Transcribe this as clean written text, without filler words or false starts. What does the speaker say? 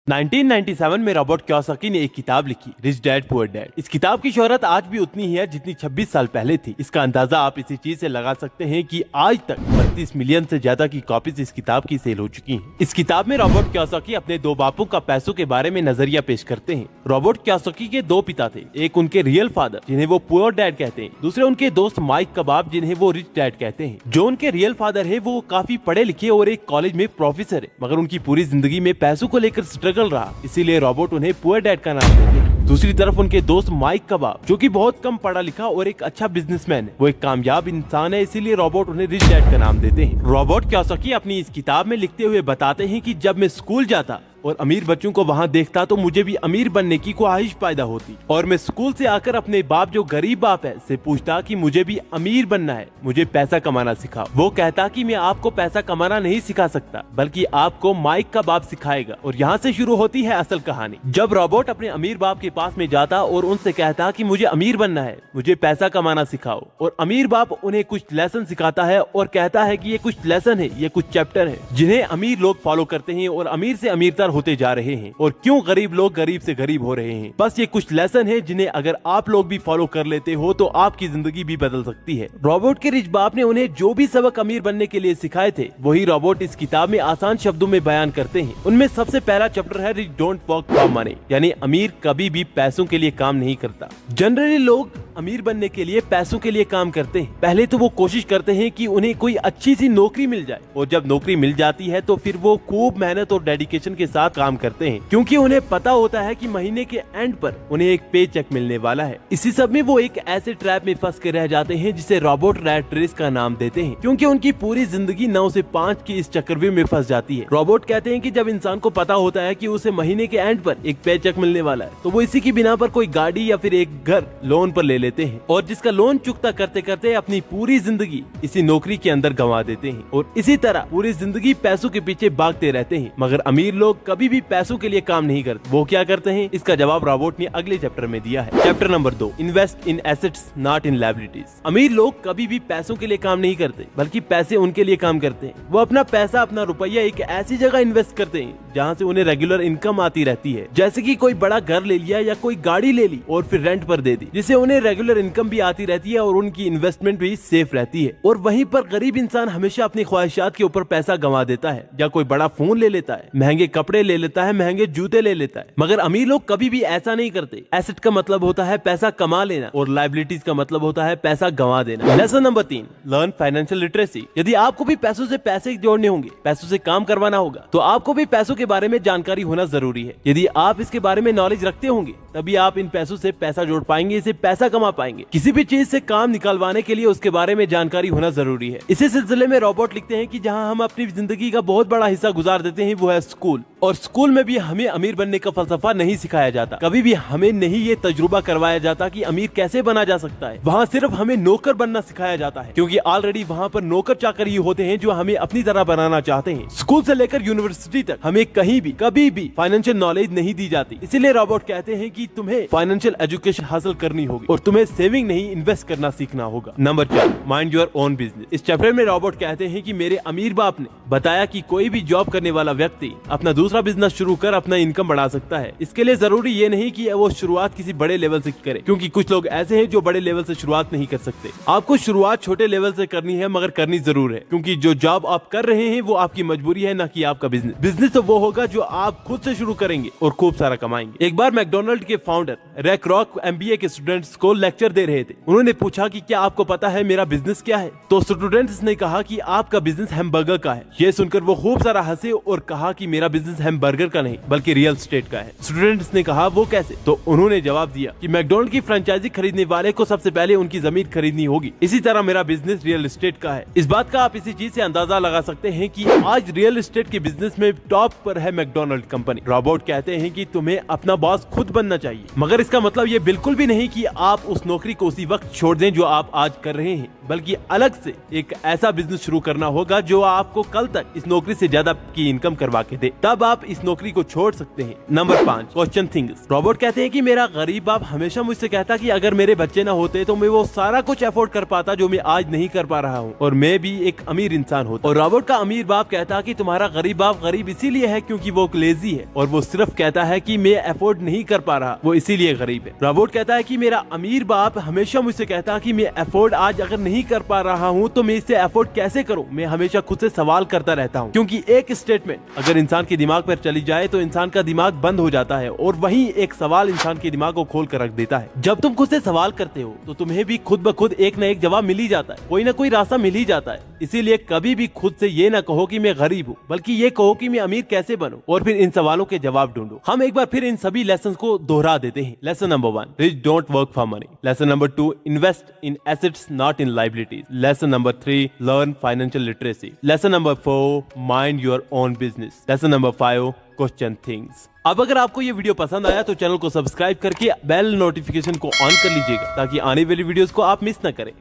1997 में Robert Kiyosaki ने एक किताब लिखी, रिच डैड पुअर डैड। इस किताब की शोहरत आज भी उतनी ही है जितनी 26 साल पहले थी। इसका अंदाजा आप इसी चीज से लगा सकते हैं कि आज तक 32 मिलियन से ज्यादा की कॉपीज इस किताब की सेल हो चुकी हैं। इस किताब में रॉबर्ट कियोसाकी अपने दो बापों का पैसों के बारे में नजरिया पेश करते हैं। रॉबर्ट कियोसाकी के दो पिता थे, एक उनके रियल फादर जिन्हें वो पुअर डैड कहते हैं, दूसरे उनके दोस्त माइक कबाब जिन्हें वो रिच डैड कहते हैं। जो उनके रियल फादर है वो काफी पढ़े लिखे और एक कॉलेज में प्रोफेसर है, मगर उनकी पूरी जिंदगी में पैसों को लेकर स्ट्रगल रहा, इसीलिए रॉबर्ट उन्हें पुअर डैड का नाम देते हैं। दूसरी तरफ उनके दोस्त माइक कबाब, जो कि बहुत कम पढ़ा लिखा और एक अच्छा बिजनेसमैन है, वो एक कामयाब इंसान है, इसीलिए रॉबर्ट उन्हें रिच डैड का नाम देते हैं। रॉबर्ट कियोसाकी अपनी इस किताब में लिखते हुए बताते हैं कि जब मैं स्कूल जाता और अमीर बच्चों को वहाँ देखता तो मुझे भी अमीर बनने की ख्वाहिश पैदा होती, और मैं स्कूल से आकर अपने बाप जो गरीब बाप है से पूछता कि मुझे भी अमीर बनना है, मुझे पैसा कमाना सिखाओ। वो कहता कि मैं आपको पैसा कमाना नहीं सिखा सकता, बल्कि आपको माइक का बाप सिखाएगा। और यहाँ से शुरू होती है असल कहानी। जब रॉबर्ट अपने अमीर बाप के पास में जाता और उनसे कहता कि मुझे अमीर बनना है, मुझे पैसा कमाना सिखाओ, और अमीर बाप उन्हें कुछ लेसन सिखाता है और कहता है कि ये कुछ लेसन है, ये कुछ चैप्टर है जिन्हें अमीर लोग फॉलो करते हैं और अमीर से अमीरतर होते जा रहे हैं, और क्यों गरीब लोग गरीब से गरीब हो रहे हैं। बस ये कुछ लेसन है जिन्हें अगर आप लोग भी फॉलो कर लेते हो तो आपकी जिंदगी भी बदल सकती है। रॉबर्ट के रिच बाप ने उन्हें जो भी सबक अमीर बनने के लिए सिखाए थे वही रॉबर्ट इस किताब में आसान शब्दों में बयान करते हैं। उनमें सबसे पहला चैप्टर है rich don't work for money, यानी अमीर कभी भी पैसों के लिए काम नहीं करता। जनरली लोग अमीर बनने के लिए पैसों के लिए काम करते हैं। पहले तो वो कोशिश करते हैं कि उन्हें कोई अच्छी सी नौकरी मिल जाए, और जब नौकरी मिल जाती है तो फिर वो खूब मेहनत और डेडिकेशन के साथ काम करते हैं, क्योंकि उन्हें पता होता है कि महीने के एंड पर उन्हें एक पे चेक मिलने वाला है। इसी सब में वो एक ऐसे ट्रैप में फंस के रह जाते हैं जिसे रॉबर्ट रैट रेस का नाम देते हैं, क्योंकि उनकी पूरी जिंदगी 9 से 5 की इस चक्रव्यूह में फंस जाती है। रॉबर्ट कहते हैं कि जब इंसान को पता होता है कि उसे महीने के एंड पर एक पे चेक मिलने वाला है, तो वो इसी की बिना पर कोई गाड़ी या फिर एक घर लोन पर ले लेते हैं, और जिसका लोन चुकता करते करते अपनी पूरी जिंदगी इसी नौकरी के अंदर गंवा देते हैं, और इसी तरह पूरी जिंदगी पैसों के पीछे भागते रहते हैं। मगर अमीर लोग कभी भी पैसों के लिए काम नहीं करते। वो क्या करते हैं, इसका जवाब रॉबर्ट ने अगले चैप्टर में दिया है। Chapter number 2, invest in assets not in liabilities. अमीर लोग कभी भी पैसों के लिए काम नहीं करते, बल्कि पैसे उनके लिए काम करते हैं। वो अपना पैसा, अपना रुपया एक ऐसी जगह इन्वेस्ट करते हैं जहाँ से उन्हें रेगुलर इनकम आती रहती है, जैसे कि कोई बड़ा घर ले लिया या कोई गाड़ी ले ली और फिर रेंट पर दे दी, जिससे उन्हें रेगुलर इनकम भी आती रहती है और उनकी इन्वेस्टमेंट भी सेफ रहती है। और वहीं पर गरीब इंसान हमेशा अपनी ख्वाहिशात के ऊपर पैसा गंवा देता है, या कोई बड़ा फोन ले लेता है, महंगे कपड़े ले लेता है, महंगे जूते ले लेता है। मगर अमीर लोग कभी भी ऐसा नहीं करते। एसेट का मतलब होता है पैसा कमा लेना, और लायबिलिटीज का मतलब होता है पैसा गंवा देना। Lesson number 3, learn financial literacy. यदि आपको भी पैसों से पैसे जोड़ने होंगे, पैसों से काम करवाना होगा, तो आपको भी पैसों के बारे में जानकारी होना जरूरी है। यदि आप इसके बारे में नॉलेज रखते होंगे, तभी आप इन पैसों से पैसा जोड़ पाएंगे, इसे पैसा कमा पाएंगे। किसी भी चीज से काम निकालवाने के लिए उसके बारे में जानकारी होना जरूरी है। इसी सिलसिले में रॉबर्ट लिखते हैं कि जहां हम अपनी जिंदगी का बहुत बड़ा हिस्सा गुजार देते हैं वो है स्कूल, और स्कूल में भी हमें अमीर बनने का फलसफा नहीं सिखाया जाता। कभी भी हमें नहीं ये तजुर्बा करवाया जाता कि अमीर कैसे बना जा सकता है। वहाँ सिर्फ हमें नौकर बनना सिखाया जाता है, क्योंकि ऑलरेडी वहाँ पर नौकर चाकर ही होते हैं जो हमें अपनी तरह बनाना चाहते हैं। स्कूल से लेकर यूनिवर्सिटी तक हमें कहीं भी कभी भी फाइनेंशियल नॉलेज नहीं दी जाती। इसीलिए रॉबर्ट कहते हैं कि तुम्हें फाइनेंशियल एजुकेशन हासिल करनी होगी, और तुम्हें सेविंग नहीं इन्वेस्ट करना सीखना होगा। Number 4, mind your own business. इस चैप्टर में रॉबर्ट कहते हैं कि मेरे अमीर बाप ने बताया कि कोई भी जॉब करने वाला व्यक्ति अपना दूसरा बिजनेस शुरू कर अपना इनकम बढ़ा सकता है। इसके लिए जरूरी ये नहीं कि वो शुरुआत किसी बड़े लेवल से करे, क्योंकि कुछ लोग ऐसे हैं जो बड़े लेवल से शुरुआत नहीं कर सकते। आपको शुरुआत छोटे लेवल से करनी है, मगर करनी जरूर है, क्योंकि जो जॉब आप कर रहे हैं वो आपकी मजबूरी है, न कि आपका बिजनेस। बिजनेस तो वो होगा जो आप खुद से शुरू करेंगे और खूब सारा कमाएंगे। एक बार मैकडोनल्ड के फाउंडर रैक रॉक MBA के स्टूडेंट्स को लेक्चर दे रहे थे। उन्होंने पूछा कि क्या आपको पता है मेरा बिजनेस क्या है? तो स्टूडेंट्स ने कहा कि आपका बिजनेस हैमबर्गर का है। ये सुनकर वो खूब सारा हंसे और कहा कि मेरा बिजनेस हैमबर्गर का नहीं बल्कि रियल एस्टेट का है। स्टूडेंट्स ने कहा वो कैसे? तो उन्होंने जवाब दिया कि मैकडोनल्ड की फ्रेंचाइजी खरीदने वाले को सबसे पहले उनकी जमीन खरीदनी होगी, इसी तरह मेरा बिजनेस रियल एस्टेट का है। इस बात का आप इसी चीज से अंदाजा लगा सकते हैं कि आज रियल एस्टेट के बिजनेस में टॉप पर है मैकडोनल्ड कंपनी। रॉबर्ट कहते हैं कि तुम्हें अपना बॉस खुद बनना चाहिए, मगर इसका मतलब ये बिल्कुल भी नहीं कि आप उस नौकरी को उसी वक्त छोड़ दें जो आप आज कर रहे हैं। बल्कि अलग से एक ऐसा बिजनेस शुरू करना होगा जो आपको कल तक इस नौकरी से ज्यादा की इनकम करवा के दे, तब आप इस नौकरी को छोड़ सकते हैं। Number 5, question things. रॉबर्ट कहते हैं कि मेरा गरीब बाप हमेशा मुझसे कहता कि अगर मेरे बच्चे ना होते तो मैं वो सारा कुछ अफोर्ड कर पाता जो मैं आज नहीं कर पा रहा हूँ और मैं भी एक अमीर इंसान होता। और रॉबर्ट का अमीर बाप कहता कि तुम्हारा गरीब बाप गरीब इसीलिए है क्योंकि वो लेजी है और वो सिर्फ कहता है कि मैं अफोर्ड नहीं कर पा रहा, वो इसीलिए गरीब है। रॉबर्ट कहता है कि मेरा अमीर बाप हमेशा मुझसे कहता कि मैं अफोर्ड आज अगर नहीं कर पा रहा हूँ तो मैं इसे अफोर्ड कैसे करूँ। मैं हमेशा खुद से सवाल करता रहता हूँ क्योंकि एक स्टेटमेंट अगर इंसान के दिमाग पर चली जाए तो इंसान का दिमाग बंद हो जाता है और वहीं एक सवाल इंसान के दिमाग को खोल कर रख देता है। जब तुम खुद से सवाल करते हो तो तुम्हें भी खुद ब खुद एक न एक जवाब मिल ही जाता है, कोई ना कोई रास्ता मिल ही जाता है। इसीलिए कभी भी खुद से ये ना कहो कि मैं गरीब हूँ, बल्कि ये कहो कि मैं अमीर कैसे बनूं और फिर इन सवालों के जवाब ढूंढो। हम एक बार फिर इन सभी लेसन को दोहरा देते हैं। Lesson number 1, rich don't work for money. Lesson number 2, invest in assets not in liabilities. Lesson number 3, learn financial literacy. Lesson number 4, mind your own business. Lesson number 5, question things. अब अगर आपको ये video पसंद आया तो channel को subscribe करके bell notification को ऑन कर लीजिएगा ताकि आने वाली वीडियोस को आप मिस ना करें।